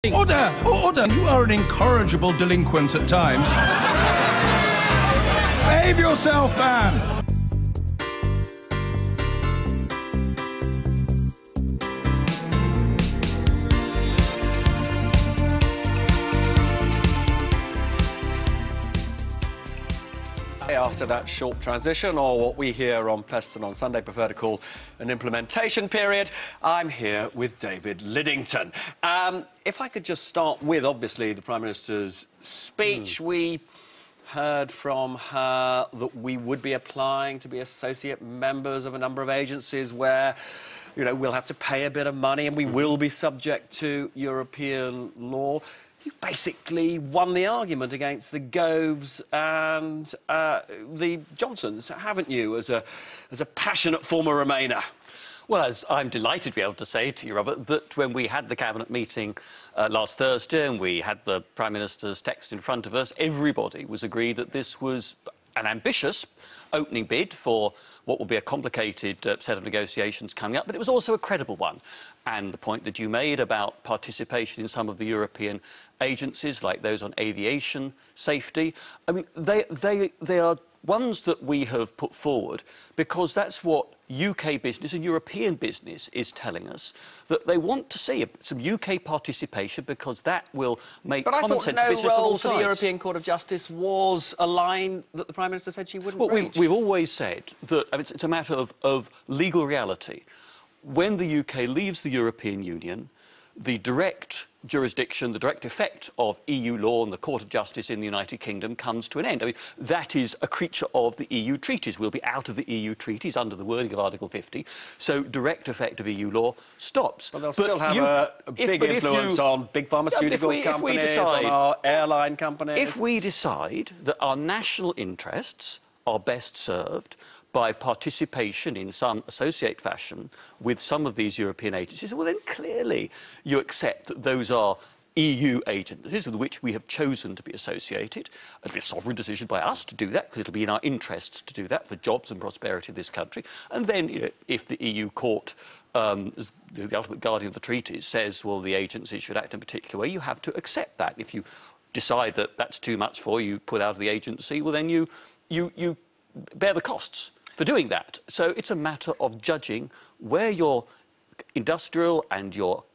Order! Order! You are an incorrigible delinquent at times. Behave yourself, man! After that short transition, or what we here on Peston on Sunday prefer to call an implementation period, I'm here with David Lidington. If I could just start with, obviously, the Prime Minister's speech. We heard from her that we would be applying to be associate members of a number of agencies where, you know, we'll have to pay a bit of money and we will be subject to European law. You basically won the argument against the Goves and the Johnsons, haven't you, as a passionate former Remainer? Well, as I'm delighted to be able to say to you, Robert, that when we had the Cabinet meeting last Thursday and we had the Prime Minister's text in front of us, everybody was agreed that this was an ambitious opening bid for what will be a complicated set of negotiations coming up, but it was also a credible one. And the point that you made about participation in some of the European agencies, like those on aviation safety, I mean, they are ones that we have put forward because that's what UK business and European business is telling us, that they want to see some UK participation because that will make common sense business on all sides. But I thought no role for the European Court of Justice was a line that the Prime Minister said she wouldn't breach. We've always said that it's a matter of legal reality. When the UK leaves the European Union, the direct jurisdiction, the direct effect of EU law and the Court of Justice in the United Kingdom comes to an end. I mean, that is a creature of the EU treaties. We'll be out of the EU treaties under the wording of Article 50, so direct effect of EU law stops. But they'll still have a big influence on big pharmaceutical companies, on our airline companies. If we decide that our national interests are best served by participation in some associate fashion with some of these European agencies, well, then clearly you accept that those are EU agencies with which we have chosen to be associated. It'll be a sovereign decision by us to do that, because it'll be in our interests to do that for jobs and prosperity of this country. And then, you know, if the EU court, as the ultimate guardian of the treaties, says, well, the agencies should act in a particular way, you have to accept that. If you decide that that's too much for you, pull out of the agency, well, then you bear the costs for doing that. So it's a matter of judging where your industrial and your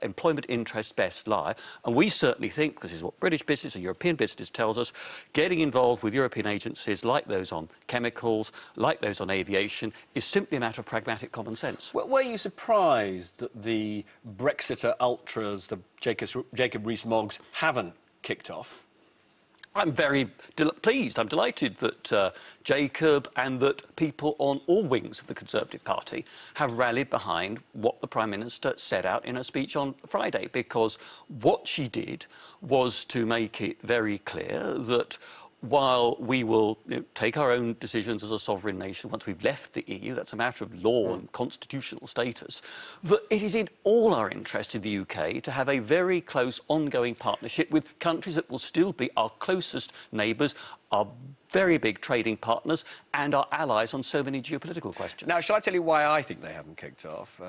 employment interests best lie. And we certainly think, because this is what British business and European business tells us, getting involved with European agencies like those on chemicals, like those on aviation, is simply a matter of pragmatic common sense. Were you surprised that the Brexiter ultras, the Jacob Rees-Moggs, haven't kicked off? I'm very pleased. I'm delighted that Jacob and that people on all wings of the Conservative Party have rallied behind what the Prime Minister set out in her speech on Friday, because what she did was to make it very clear that while we will take our own decisions as a sovereign nation once we've left the EU, that's a matter of law and constitutional status, that it is in all our interest in the UK to have a very close ongoing partnership with countries that will still be our closest neighbours, our very big trading partners and our allies on so many geopolitical questions. Now, shall I tell you why I think they haven't kicked off?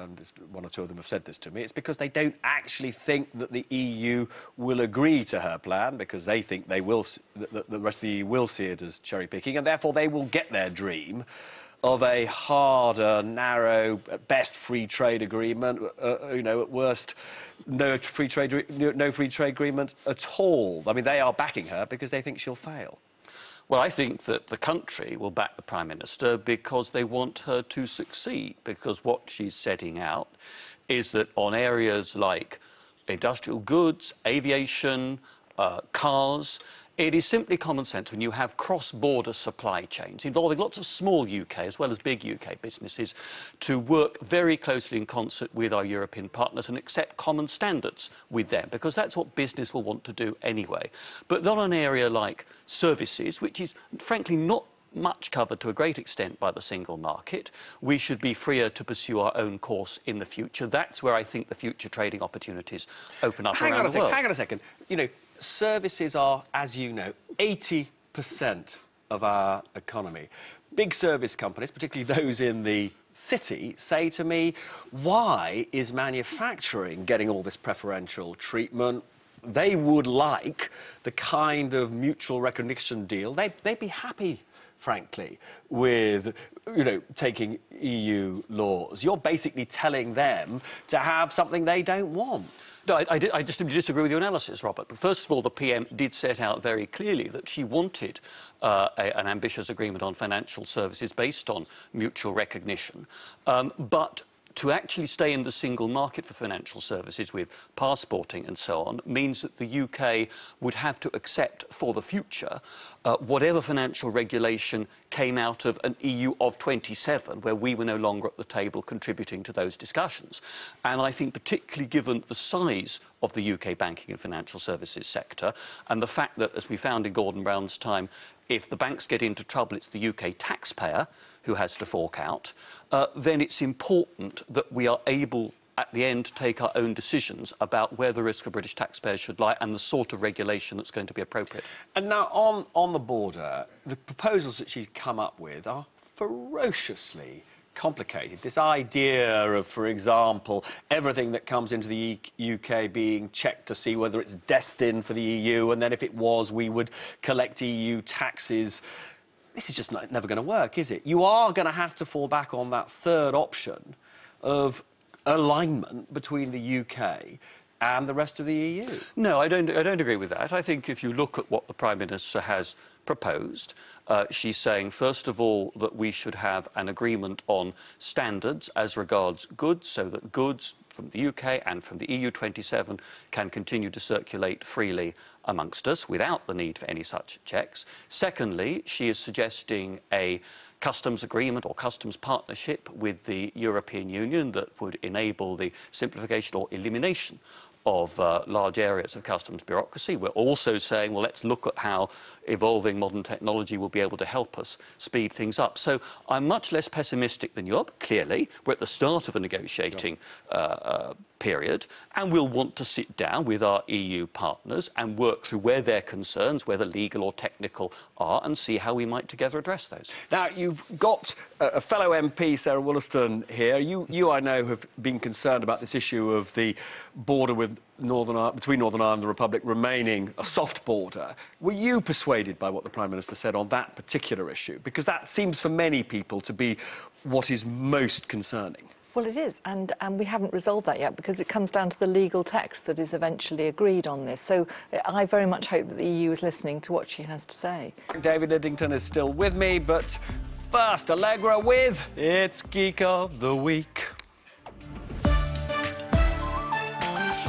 One or two of them have said this to me. It's because they don't actually think that the EU will agree to her plan, because they think they will, that the rest of the EU will see it as cherry-picking, and therefore they will get their dream of a harder, narrow, at best free trade agreement, you know, at worst no free trade agreement at all. I mean, they are backing her because they think she'll fail. Well, I think that the country will back the Prime Minister because they want her to succeed, because what she's setting out is that on areas like industrial goods, aviation, cars, it is simply common sense when you have cross-border supply chains involving lots of small UK as well as big UK businesses to work very closely in concert with our European partners and accept common standards with them, because that's what business will want to do anyway. But not an area like services, which is frankly not much covered to a great extent by the single market. We should be freer to pursue our own course in the future. That's where I think the future trading opportunities open up around the world. Hang on a second. You know, services are, as you know, 80% of our economy. Big service companies, particularly those in the city, say to me, why is manufacturing getting all this preferential treatment? They would like the kind of mutual recognition deal. They'd be happy, frankly, with, taking EU laws. You're basically telling them to have something they don't want. No, I just disagree with your analysis, Robert. But first of all, the PM did set out very clearly that she wanted an ambitious agreement on financial services based on mutual recognition. But to actually stay in the single market for financial services with passporting and so on means that the UK would have to accept for the future whatever financial regulation came out of an EU of 27, where we were no longer at the table contributing to those discussions. And I think particularly given the size of the UK banking and financial services sector and the fact that, as we found in Gordon Brown's time, if the banks get into trouble, it's the UK taxpayer who has to fork out, then it's important that we are able, at the end, to take our own decisions about where the risk of British taxpayers should lie and the sort of regulation that's going to be appropriate. And now, on the border, the proposals that she's come up with are ferociously complicated. This idea of, for example, everything that comes into the UK being checked to see whether it's destined for the EU, and then if it was, we would collect EU taxes. This is just never going to work, is it? You are going to have to fall back on that third option of alignment between the UK and the rest of the EU. No, I don't agree with that. I think if you look at what the Prime Minister has proposed, she's saying, first of all, that we should have an agreement on standards as regards goods, so that goods from the UK and from the EU 27 can continue to circulate freely amongst us without the need for any such checks. Secondly, she is suggesting a customs agreement or customs partnership with the European Union that would enable the simplification or elimination of large areas of customs bureaucracy. We're also saying, well, let's look at how evolving modern technology will be able to help us speed things up. So I'm much less pessimistic than you are. Clearly, we're at the start of a negotiating period, and we'll want to sit down with our EU partners and work through where their concerns, whether legal or technical, are, and see how we might together address those. Now, you've got a fellow MP, Sarah Wollaston, here. You, I know, have been concerned about this issue of the border with between Northern Ireland and the Republic remaining a soft border. Were you persuaded by what the Prime Minister said on that particular issue? Because that seems for many people to be what is most concerning. Well, it is, and we haven't resolved that yet because it comes down to the legal text that is eventually agreed on this. So I very much hope that the EU is listening to what she has to say. David Lidington is still with me, but first, Allegra with It's Geek of the Week.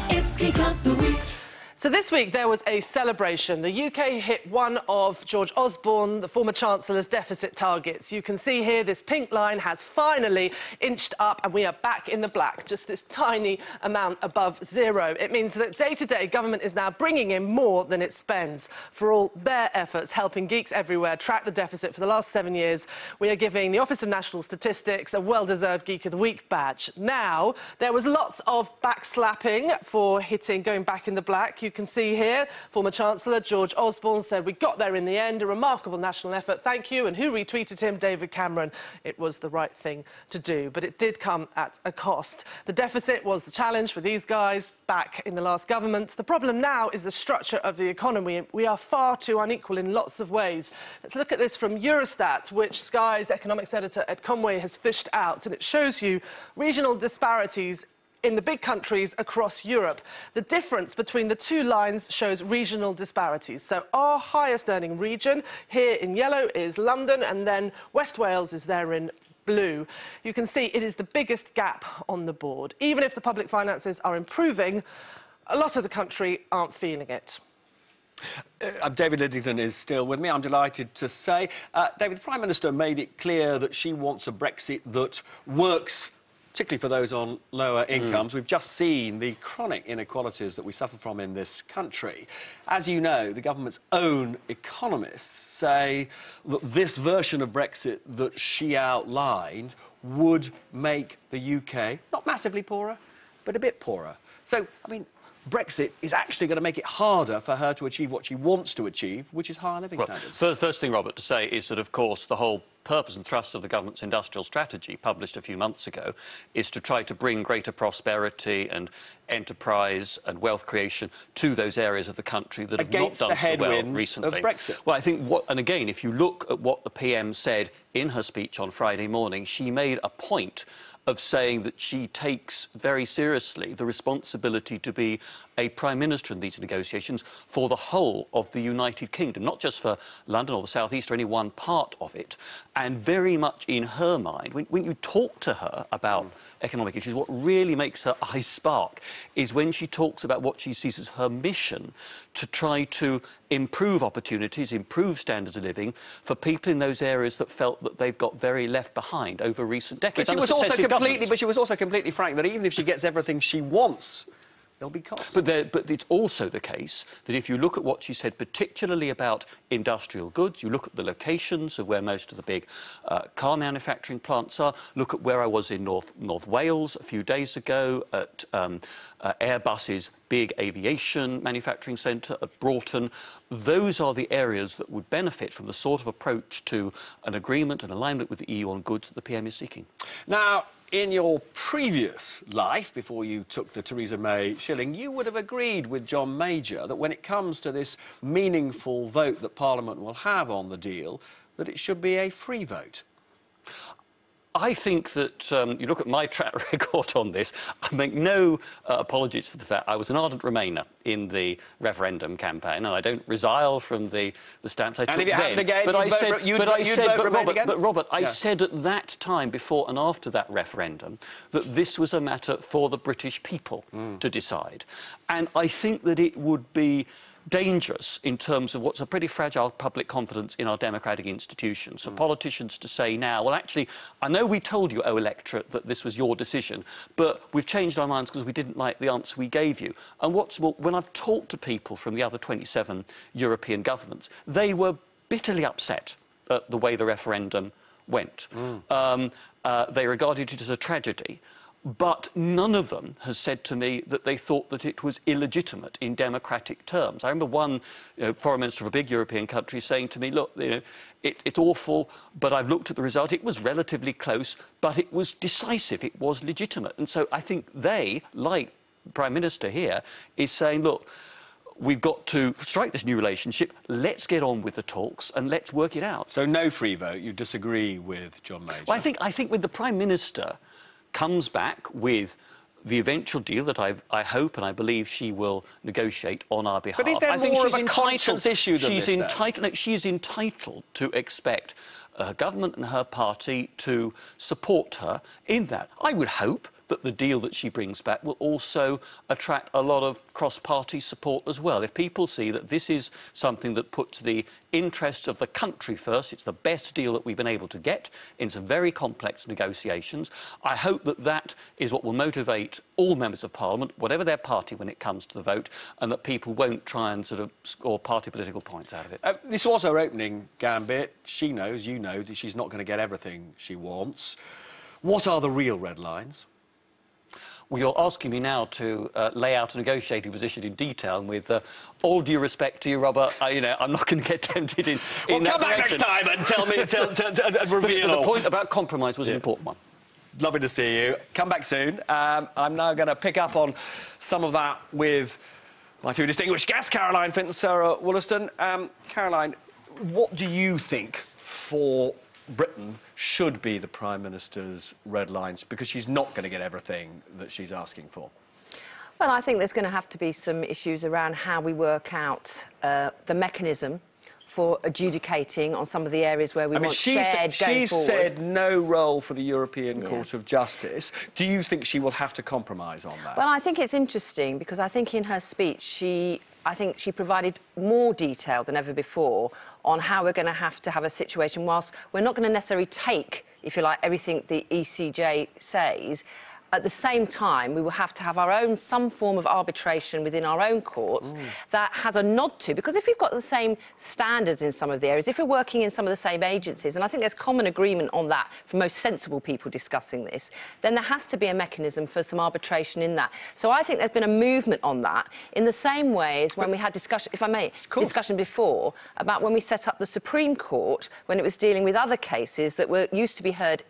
It's Geek of the Week. So this week there was a celebration. The UK hit one of George Osborne, the former Chancellor's deficit targets. You can see here this pink line has finally inched up and we are back in the black, just this tiny amount above zero. It means that day-to-day government is now bringing in more than it spends. For all their efforts helping geeks everywhere track the deficit for the last 7 years, we are giving the Office of National Statistics a well-deserved Geek of the Week badge. Now, there was lots of backslapping for going back in the black. You can see here, former Chancellor George Osborne said, "We got there in the end, a remarkable national effort, thank you." And who retweeted him? David Cameron. It was the right thing to do, but it did come at a cost. The deficit was the challenge for these guys back in the last government. The problem now is the structure of the economy. We are far too unequal in lots of ways. Let's look at this from Eurostat, which Sky's economics editor Ed Conway has fished out, and it shows you regional disparities in the big countries across Europe. The difference between the two lines shows regional disparities. So our highest earning region here in yellow is London, and then West Wales is there in blue. You can see it is the biggest gap on the board. Even if the public finances are improving, a lot of the country aren't feeling it. David Lidington is still with me, I'm delighted to say. David, the Prime Minister made it clear that she wants a Brexit that works, particularly for those on lower incomes. We've just seen the chronic inequalities that we suffer from in this country. As you know, the government's own economists say that this version of Brexit that she outlined would make the UK not massively poorer, but a bit poorer. So, I mean, Brexit is actually going to make it harder for her to achieve what she wants to achieve, which is higher living standards. First thing, Robert, to say is that, of course, the whole purpose and thrust of the government's industrial strategy, published a few months ago, is to try to bring greater prosperity and enterprise and wealth creation to those areas of the country that have not done so well recently. Of Brexit. Well, I think and again, if you look at what the PM said in her speech on Friday morning, she made a point of saying that she takes very seriously the responsibility to be a Prime Minister in these negotiations for the whole of the United Kingdom, not just for London or the South East or any one part of it. And very much in her mind, when you talk to her about economic issues, what really makes her eyes spark is when she talks about what she sees as her mission to try to improve opportunities, improve standards of living for people in those areas that felt that they've got very left behind over recent decades. But she was also completely frank that even if she gets everything she wants, there'll be costs. But it's also the case that if you look at what she said, particularly about industrial goods, you look at the locations of where most of the big car manufacturing plants are, look at where I was in North Wales a few days ago at Airbus's big aviation manufacturing centre at Broughton. Those are the areas that would benefit from the sort of approach to an agreement and alignment with the EU on goods that the PM is seeking. Now, in your previous life, before you took the Theresa May shilling, you would have agreed with John Major that when it comes to this meaningful vote that Parliament will have on the deal, that it should be a free vote. I think that you look at my track record on this, I make no apologies for the fact I was an ardent Remainer in the referendum campaign, and I don't resile from the stance I took then. But Robert, I said at that time, before and after that referendum, that this was a matter for the British people to decide. And I think that it would be dangerous in terms of what's a pretty fragile public confidence in our democratic institutions. For politicians to say now, well, actually, I know we told you, oh, electorate, that this was your decision, but we've changed our minds because we didn't like the answer we gave you. And what's more, when I've talked to people from the other 27 European governments, they were bitterly upset at the way the referendum went. They regarded it as a tragedy. But none of them has said to me that they thought that it was illegitimate in democratic terms. I remember one foreign minister of a big European country saying to me, look, it's awful, but I've looked at the result. It was relatively close, but it was decisive. It was legitimate. And so I think they, like the Prime Minister here, is saying, look, we've got to strike this new relationship. Let's get on with the talks and let's work it out. So no free vote. You disagree with John Major? Well, I think when the Prime Minister comes back with the eventual deal that I hope and I believe she will negotiate on our behalf. But is there more of a conscience issue than this, she's entitled to expect her government and her party to support her in that. I would hope that the deal that she brings back will also attract a lot of cross-party support as well. If people see that this is something that puts the interests of the country first, it's the best deal that we've been able to get in some very complex negotiations, I hope that that is what will motivate all members of Parliament, whatever their party, when it comes to the vote, and that people won't try and sort of score party political points out of it. This was her opening gambit. She knows, you know, that she's not going to get everything she wants. What are the real red lines? Well, you're asking me now to lay out a negotiating position in detail, and with all due respect to you, Robert, I'm not going to get tempted in well, that come back direction. next time and tell me, and reveal but the point about compromise was an important one. Lovely to see you. Come back soon. I'm now going to pick up on some of that with my two distinguished guests, Caroline Fint and Sarah Wollaston. Caroline, what do you think for Britain should be the Prime Minister's red lines, because she's not going to get everything that she's asking for? Well, I think there's going to have to be some issues around how we work out the mechanism for adjudicating on some of the areas where we want shared going forward. She said no role for the European Court of Justice. Do you think she will have to compromise on that? Well, I think it's interesting because I think in her speech I think she provided more detail than ever before on how we're going to have a situation, whilst we're not going to necessarily take, if you like, everything the ECJ says, at the same time, we will have to have our own, some form of arbitration within our own courts that has a nod to, because if we've got the same standards in some of the areas, if we're working in some of the same agencies, and I think there's common agreement on that for most sensible people discussing this, then there has to be a mechanism for some arbitration in that. So I think there's been a movement on that, in the same way as when we had discussion, if I may, discussion before about when we set up the Supreme Court, when it was dealing with other cases that were used to be heard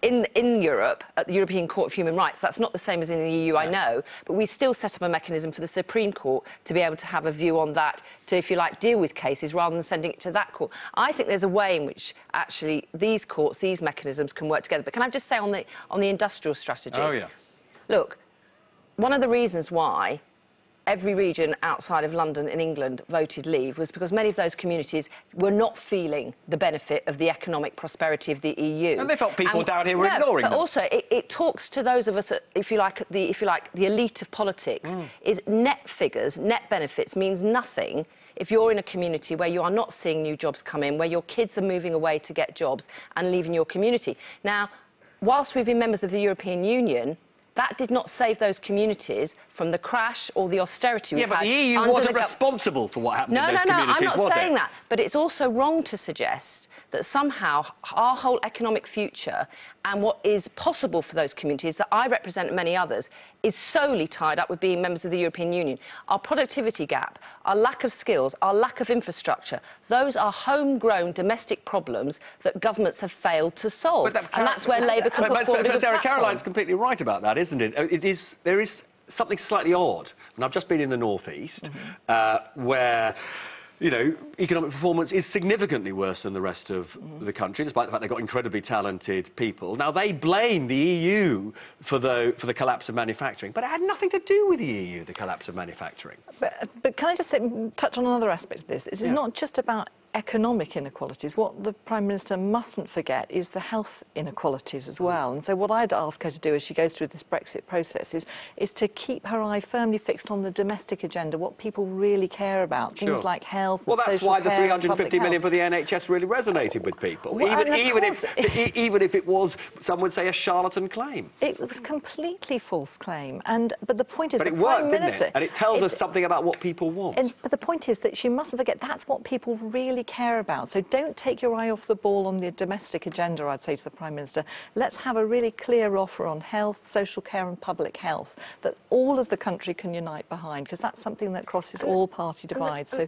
in Europe, at the European Court of Human Rights. That's not the same as in the EU, I know, but we still set up a mechanism for the Supreme Court to be able to have a view on that, to, if you like, deal with cases rather than sending it to that court. I think there's a way in which, actually, these courts, these mechanisms can work together. But can I just say on the industrial strategy? Oh, yeah. Look, one of the reasons why every region outside of London in England voted leave was because many of those communities were not feeling the benefit of the economic prosperity of the EU. And they felt people down here were ignoring them. But also, it talks to those of us, if you like, the elite of politics, is net figures, net benefits means nothing if you're in a community where you are not seeing new jobs come in, where your kids are moving away to get jobs and leaving your community. Now, whilst we've been members of the European Union, that did not save those communities from the crash or the austerity we've had. Yeah, but the EU wasn't responsible for what happened in those communities, I'm not saying it? that. But it's also wrong to suggest that somehow our whole economic future and what is possible for those communities that I represent and many others is solely tied up with being members of the European Union. Our productivity gap, our lack of skills, our lack of infrastructure, those are homegrown domestic problems that governments have failed to solve. And that's where Labour can put forward a good Sarah platform. Caroline's completely right about that, isn't it? There is something slightly odd, and I've just been in the North East, where, you know, economic performance is significantly worse than the rest of the country, despite the fact they've got incredibly talented people. Now, they blame the EU for the collapse of manufacturing, but it had nothing to do with the EU, the collapse of manufacturing. But can I just touch on another aspect of this? It's not just about economic inequalities. What the Prime Minister mustn't forget is the health inequalities as well. And so what I'd ask her to do as she goes through this Brexit process is to keep her eye firmly fixed on the domestic agenda, what people really care about, things like health and social care. Well, that's why the 350 million for the NHS really resonated with people, even if it was, some would say, a charlatan claim. It was completely false claim. But the point is, but the it worked, Prime Minister, didn't it? And it tells us something about what people want. But the point is that she mustn't forget that's what people really care about. So don't take your eye off the ball on the domestic agenda, I'd say to the Prime Minister. Let's have a really clear offer on health, social care and public health that all of the country can unite behind, because that's something that crosses all party divides.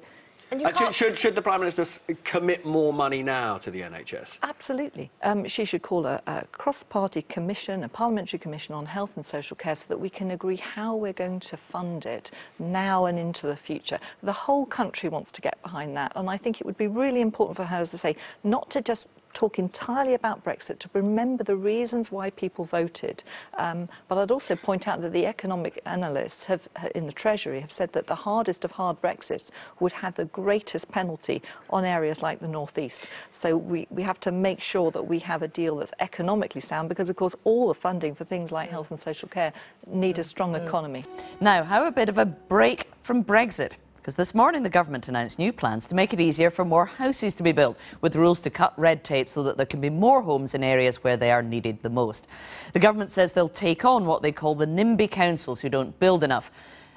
Should the Prime Minister commit more money now to the NHS? Absolutely. She should call a cross-party commission, a parliamentary commission on health and social care, so that we can agree how we're going to fund it now and into the future. The whole country wants to get behind that, and I think it would be really important for her, as I say, not to just talk entirely about Brexit, to remember the reasons why people voted. But I'd also point out that the economic analysts in the Treasury have said that the hardest of hard Brexits would have the greatest penalty on areas like the North East. So we have to make sure that we have a deal that's economically sound, because, of course, all the funding for things like health and social care need a strong economy. Now, how a bit of a break from Brexit? Because this morning the government announced new plans to make it easier for more houses to be built, with rules to cut red tape so that there can be more homes in areas where they are needed the most. The government says they'll take on what they call the NIMBY councils who don't build enough.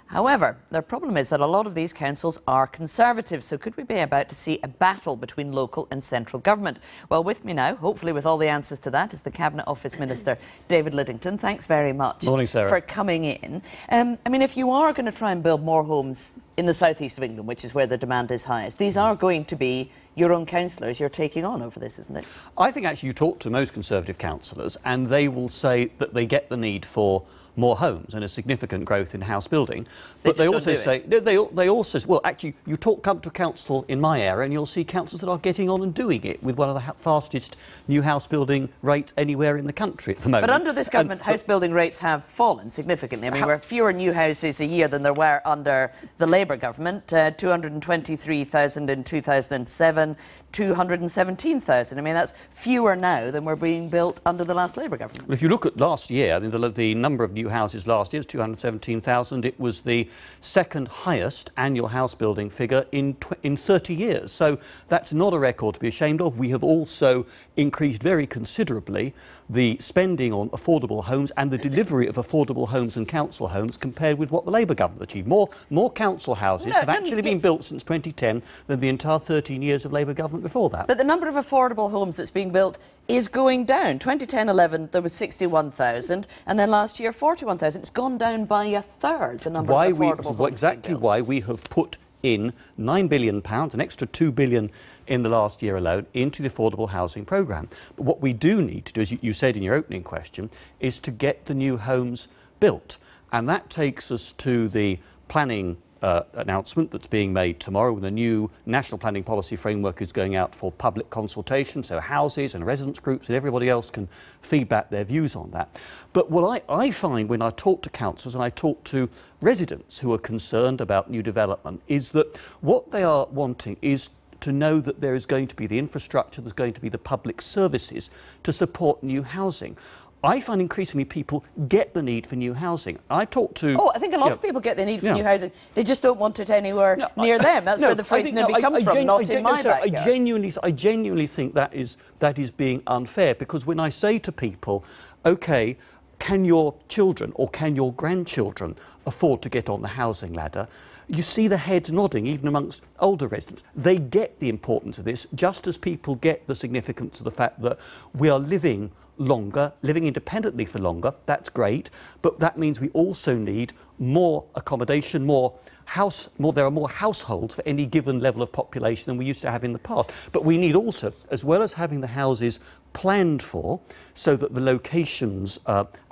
However, their problem is that a lot of these councils are Conservative, so could we be about to see a battle between local and central government? Well, with me now, hopefully with all the answers to that, is the Cabinet Office Minister, David Lidington. Thanks very much for coming in. I mean, if you are going to try and build more homes in the southeast of England, which is where the demand is highest, these are going to be your own councillors you're taking on over this, isn't it? I think actually you talk to most Conservative councillors and they will say that they get the need for more homes and a significant growth in house building. But they also say, they also, well, actually, come to council in my area and you'll see councils that are getting on and doing it with one of the fastest new house building rates anywhere in the country at the moment. But under this government, house building rates have fallen significantly. I mean, there were fewer new houses a year than there were under the Labour government, 223,000 in 2007, than 217,000. I mean, that's fewer now than were being built under the last Labour government. If you look at last year, I mean, the number of new houses last year was 217,000. It was the second highest annual house building figure in 30 years. So that's not a record to be ashamed of. We have also increased very considerably the spending on affordable homes and the delivery of affordable homes and council homes compared with what the Labour government achieved. More council houses have actually been built since 2010 than the entire 13 years of Labour government before that. But the number of affordable homes that's being built is going down. 2010-11 there was 61,000, and then last year 41,000. It's gone down by a third, the number of affordable homes. Exactly why we have put in £9 billion, an extra £2 billion in the last year alone, into the affordable housing programme. But what we do need to do, as you said in your opening question, is to get the new homes built. And that takes us to the planning announcement that's being made tomorrow, when the new National Planning Policy Framework is going out for public consultation, so houses and residents groups and everybody else can feedback their views on that. But what I find when I talk to councillors and I talk to residents who are concerned about new development is that what they are wanting is to know that there is going to be the infrastructure, there's going to be the public services to support new housing. I find increasingly people get the need for new housing. I talk to... Oh, I think a lot of people get the need for new housing. They just don't want it anywhere near them. That's where the phrase NIMBY comes from, not in my backyard. I genuinely think that is being unfair, because when I say to people, OK, can your children or can your grandchildren afford to get on the housing ladder, you see the heads nodding, even amongst older residents. They get the importance of this, just as people get the significance of the fact that we are living longer, living independently for longer. That's great, but that means we also need more accommodation, there are more households for any given level of population than we used to have in the past. But we need also, as well as having the houses planned for, so that the locations,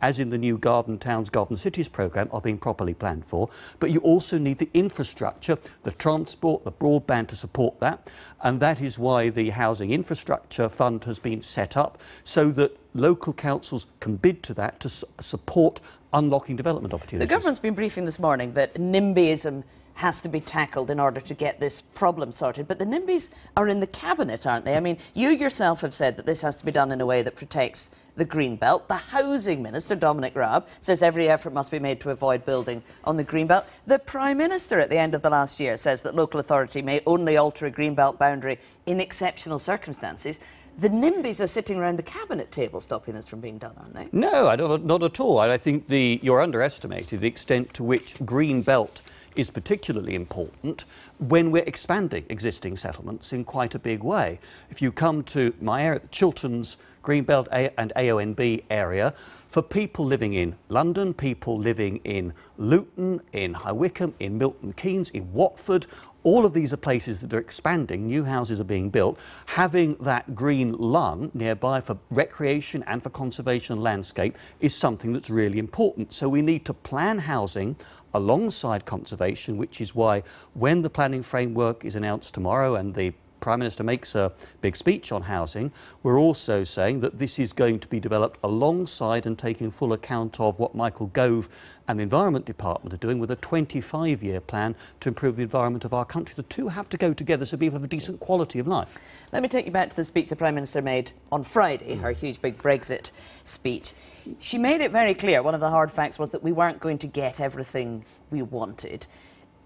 as in the new Garden Towns, Garden Cities programme, are being properly planned for, but you also need the infrastructure, the transport, the broadband to support that. And that is why the Housing Infrastructure Fund has been set up, so that local councils can bid to that to support unlocking development opportunities. The government's been briefing this morning that NIMBYism has to be tackled in order to get this problem sorted. But the NIMBYs are in the cabinet, aren't they? I mean, you yourself have said that this has to be done in a way that protects the green belt. The housing minister, Dominic Raab, says every effort must be made to avoid building on the green belt. The Prime Minister at the end of the last year says that local authority may only alter a green belt boundary in exceptional circumstances. The NIMBYs are sitting around the cabinet table stopping this from being done, aren't they? No, not at all. I think you're underestimating the extent to which green belt is particularly important when we're expanding existing settlements in quite a big way. If you come to my area, Chilterns, Greenbelt and AONB area, for people living in London, people living in Luton, in High Wycombe, in Milton Keynes, in Watford, all of these are places that are expanding, new houses are being built. Having that green lung nearby for recreation and for conservation and landscape is something that's really important. So we need to plan housing alongside conservation, which is why when the planning framework is announced tomorrow and the Prime Minister makes a big speech on housing, we're also saying that this is going to be developed alongside and taking full account of what Michael Gove and the Environment Department are doing with a 25-year plan to improve the environment of our country. The two have to go together so people have a decent quality of life. Let me take you back to the speech the Prime Minister made on Friday, her huge big Brexit speech. She made it very clear, one of the hard facts was that we weren't going to get everything we wanted.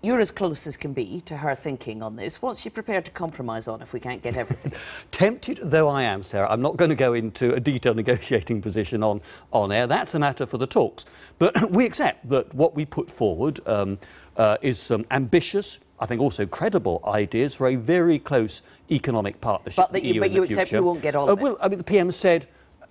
You're as close as can be to her thinking on this. What's she prepared to compromise on if we can't get everything? Tempted though I am, Sarah, I'm not going to go into a detailed negotiating position on air. That's a matter for the talks. But we accept that what we put forward is some ambitious, I think also credible ideas for a very close economic partnership. But you accept you won't get all of it? Well, I mean, the PM said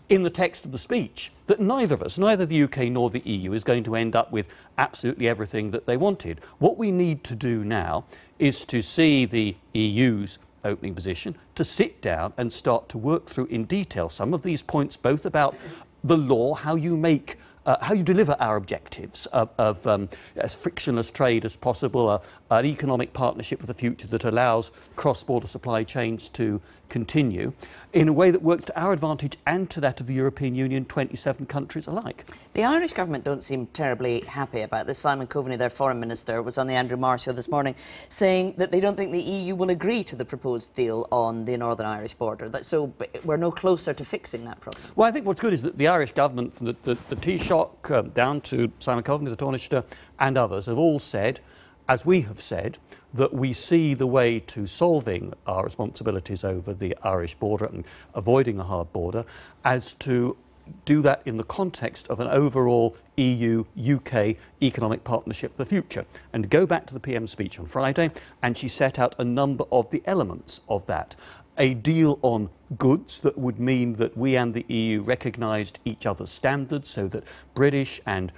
in the text of the speech that neither of us, neither the UK nor the EU, is going to end up with absolutely everything that they wanted. What we need to do now is to see the EU's opening position, to sit down and start to work through in detail some of these points, both about the law, how you make how you deliver our objectives of as frictionless trade as possible, an economic partnership for the future that allows cross-border supply chains to continue in a way that works to our advantage and to that of the European Union, 27 countries alike. The Irish government don't seem terribly happy about this. Simon Coveney, their foreign minister, was on the Andrew Marr show this morning saying that they don't think the EU will agree to the proposed deal on the Northern Irish border. So we're no closer to fixing that problem. Well, I think what's good is that the Irish government, from the Taoiseach down to Simon Coveney, the Taoiseach, and others, have all said, as we have said, that we see the way to solving our responsibilities over the Irish border and avoiding a hard border as to do that in the context of an overall EU-UK economic partnership for the future. And to go back to the PM's speech on Friday, and she set out a number of the elements of that. A deal on goods that would mean that we and the EU recognised each other's standards, so that British and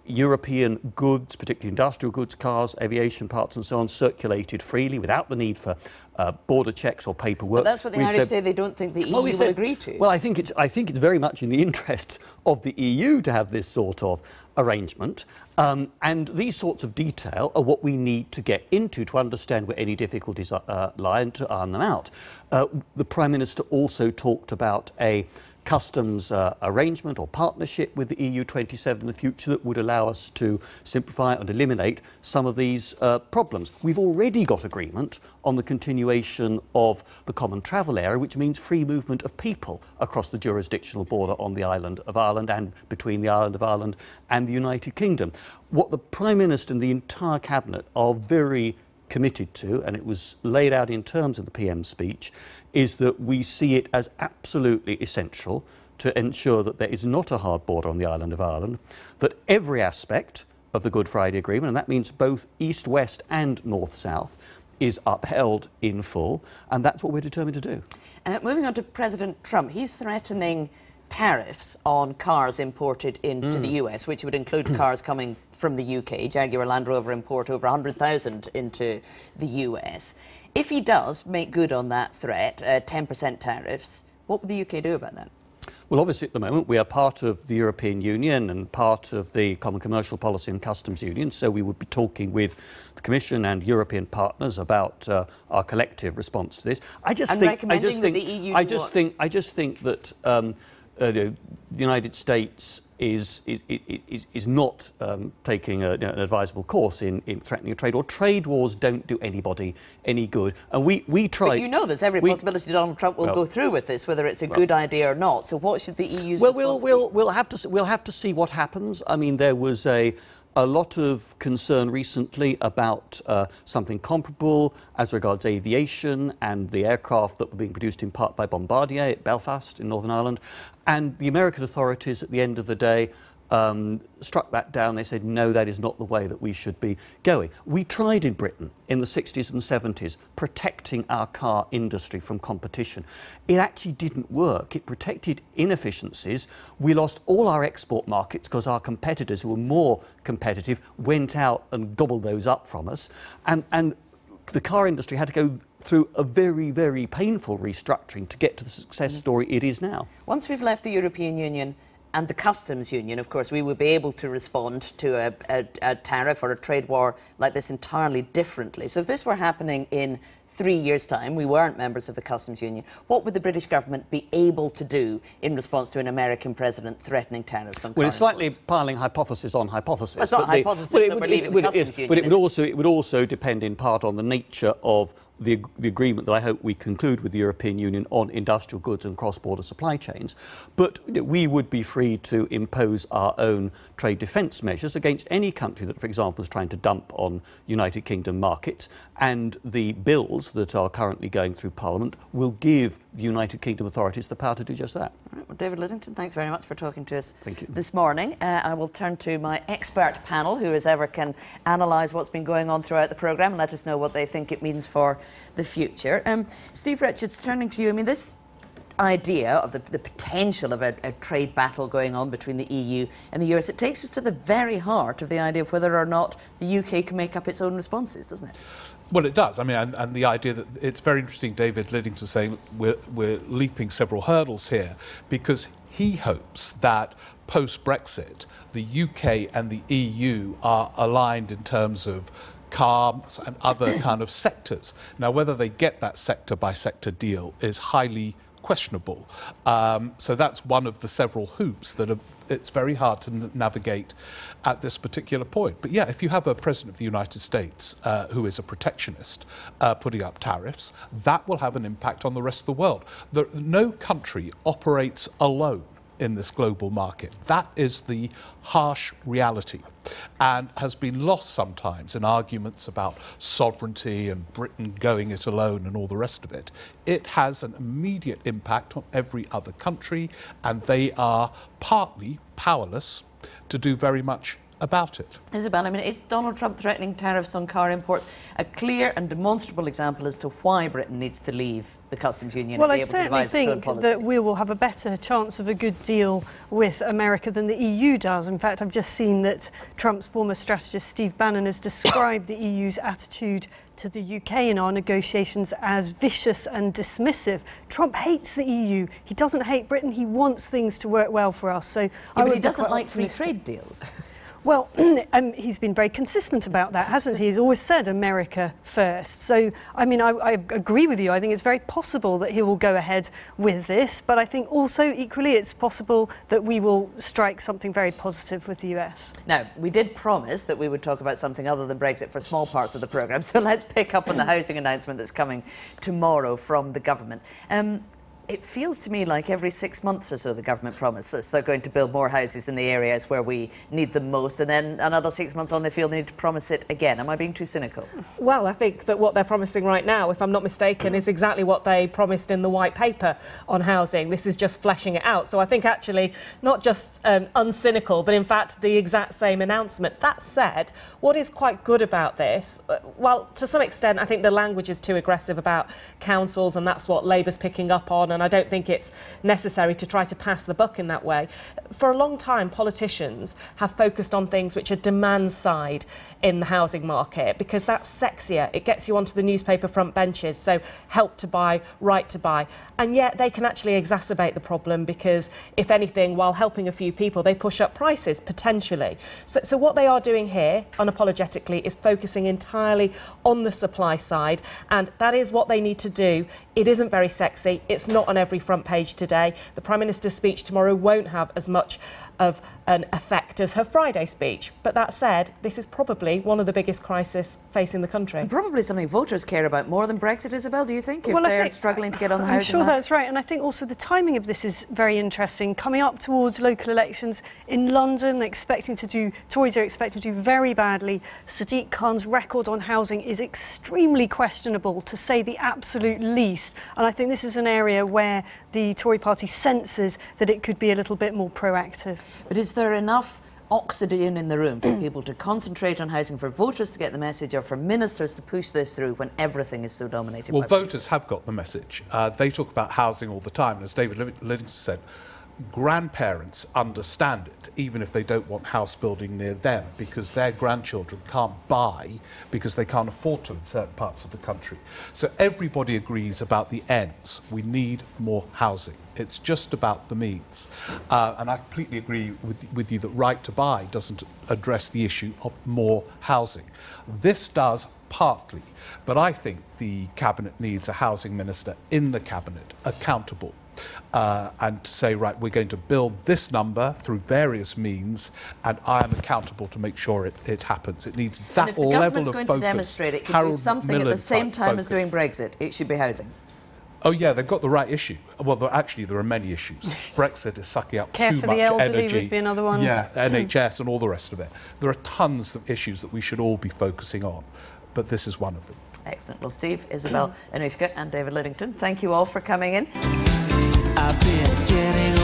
European goods, particularly industrial goods, cars, aviation parts and so on, circulated freely without the need for border checks or paperwork. But that's what the Irish say they don't think the EU will agree to. Well, I think it's very much in the interests of the EU to have this sort of arrangement. And these sorts of detail are what we need to get into to understand where any difficulties lie and to iron them out. The Prime Minister also talked about a customs arrangement or partnership with the EU27 in the future that would allow us to simplify and eliminate some of these problems. We've already got agreement on the continuation of the common travel area, which means free movement of people across the jurisdictional border on the island of Ireland and between the island of Ireland and the United Kingdom. What the Prime Minister and the entire Cabinet are very committed to, and it was laid out in terms of the PM's speech, is that we see it as absolutely essential to ensure that there is not a hard border on the island of Ireland, that every aspect of the Good Friday Agreement, and that means both east-west and north-south, is upheld in full, and that's what we're determined to do. Moving on to President Trump, he's threatening tariffs on cars imported into the US, which would include cars coming from the UK. Jaguar Land Rover import over 100,000 into the US. If he does make good on that threat, 10% tariffs, what would the UK do about that? Well, obviously, at the moment, we are part of the European Union and part of the Common Commercial Policy and Customs Union, so we would be talking with the Commission and European partners about our collective response to this. I just think that the United States is not taking an advisable course in threatening a trade war. Trade wars don't do anybody any good. And we try... But you know there's every possibility Donald Trump will go through with this, whether it's a good idea or not. So what should the EU's response be? We'll have to see what happens. I mean, there was a lot of concern recently about something comparable as regards aviation and the aircraft that were being produced in part by Bombardier at Belfast in Northern Ireland. And the American authorities at the end of the day struck that down. They said, no, that is not the way that we should be going. We tried in Britain in the 60s and 70s protecting our car industry from competition. It actually didn't work. It protected inefficiencies. We lost all our export markets because our competitors, who were more competitive, went out and gobbled those up from us. And the car industry had to go through a very, very painful restructuring to get to the success story it is now. Once we've left the European Union and the customs union, of course, we would be able to respond to a tariff or a trade war like this entirely differently. So if this were happening in 3 years' time, we weren't members of the customs union, what would the British government be able to do in response to an American president threatening tariffs on car Well, it's slightly imports? piling hypothesis on hypothesis. Well, it's not a hypothesis that we're leaving the customs union. But it would also depend in part on the nature of the agreement that I hope we conclude with the European Union on industrial goods and cross-border supply chains. But we would be free to impose our own trade defence measures against any country that, for example, is trying to dump on United Kingdom markets. And the bills that are currently going through Parliament will give the United Kingdom authorities the power to do just that. All right, well, David Lidington, thanks very much for talking to us Thank you. this morning. I will turn to my expert panel, who as ever can analyse what's been going on throughout the programme and let us know what they think it means for the future. Steve Richards, turning to you, I mean, this idea of the potential of a trade battle going on between the EU and the US, it takes us to the very heart of the idea of whether or not the UK can make up its own responses, doesn't it? Well, it does. I mean, and the idea that it's very interesting, David Lidington saying we're leaping several hurdles here, because he hopes that post-Brexit, the UK and the EU are aligned in terms of cars and other kind of sectors. Now, whether they get that sector-by-sector deal is highly questionable. So that's one of the several hoops that it's very hard to navigate at this particular point. But yeah, if you have a president of the United States who is a protectionist putting up tariffs, that will have an impact on the rest of the world. No country operates alone in this global market. That is the harsh reality, and has been lost sometimes in arguments about sovereignty and Britain going it alone and all the rest of it. It has an immediate impact on every other country, and they are partly powerless to do very much about it. Isabel, I mean, is Donald Trump threatening tariffs on car imports a clear and demonstrable example as to why Britain needs to leave the customs union and be able to devise its own policy? Well, I certainly think that we will have a better chance of a good deal with America than the EU does. In fact, I've just seen that Trump's former strategist Steve Bannon has described the EU's attitude to the UK in our negotiations as vicious and dismissive. Trump hates the EU. He doesn't hate Britain. He wants things to work well for us. So yeah, but he doesn't like free trade deals. Well, he's been very consistent about that, hasn't he? He's always said America first. So, I mean, I agree with you. I think it's very possible that he will go ahead with this, but I think also equally it's possible that we will strike something very positive with the US. Now, we did promise that we would talk about something other than Brexit for small parts of the programme, so let's pick up on the housing announcement that's coming tomorrow from the government. It feels to me like every 6 months or so the government promises they're going to build more houses in the areas where we need them most, and then another 6 months on they feel they need to promise it again. Am I being too cynical? Well, I think that what they're promising right now, if I'm not mistaken, is exactly what they promised in the white paper on housing. This is just fleshing it out. So I think actually not just uncynical, but in fact the exact same announcement. That said, what is quite good about this, well, to some extent I think the language is too aggressive about councils, and that's what Labour's picking up on, and I don't think it's necessary to try to pass the buck in that way. For a long time, politicians have focused on things which are demand side in the housing market, because that's sexier. It gets you onto the newspaper front benches, so help to buy, right to buy. And yet they can actually exacerbate the problem, because if anything, while helping a few people, they push up prices potentially. So what they are doing here, unapologetically, is focusing entirely on the supply side, and that is what they need to do. It isn't very sexy. It's not on every front page today. The Prime Minister's speech tomorrow won't have as much of an effect as her Friday speech. But that said, this is probably one of the biggest crises facing the country. And probably something voters care about more than Brexit, Isabel, do you think? If they're struggling to get on the housing I'm sure that's right. And I think also the timing of this is very interesting. Coming up towards local elections in London, Tories are expecting to do very badly. Sadiq Khan's record on housing is extremely questionable, to say the absolute least. And I think this is an area where the Tory party senses that it could be a little bit more proactive. But is there enough oxygen in the room for people to concentrate on housing, for voters to get the message, or for ministers to push this through when everything is so dominated by... Well, voters have got the message. They talk about housing all the time, and as David Lidington said, grandparents understand it, even if they don't want house building near them, because their grandchildren can't buy because they can't afford to in certain parts of the country. So everybody agrees about the ends. We need more housing. It's just about the means. And I completely agree with you that right to buy doesn't address the issue of more housing. This does partly, but I think the Cabinet needs a housing minister in the Cabinet accountable. And to say, right, we're going to build this number through various means, and I am accountable to make sure it happens. It needs that level of focus. And if the government's going to demonstrate it can do something at the same time as doing Brexit, it should be housing. Oh yeah, they've got the right issue. Well, actually, there are many issues. Brexit is sucking up Care too for much the elderly energy. would be another one. Yeah, NHS and all the rest of it. There are tons of issues that we should all be focusing on, but this is one of them. Excellent. Well, Steve, Isabel, Anushka and David Lidington, thank you all for coming in. I've been getting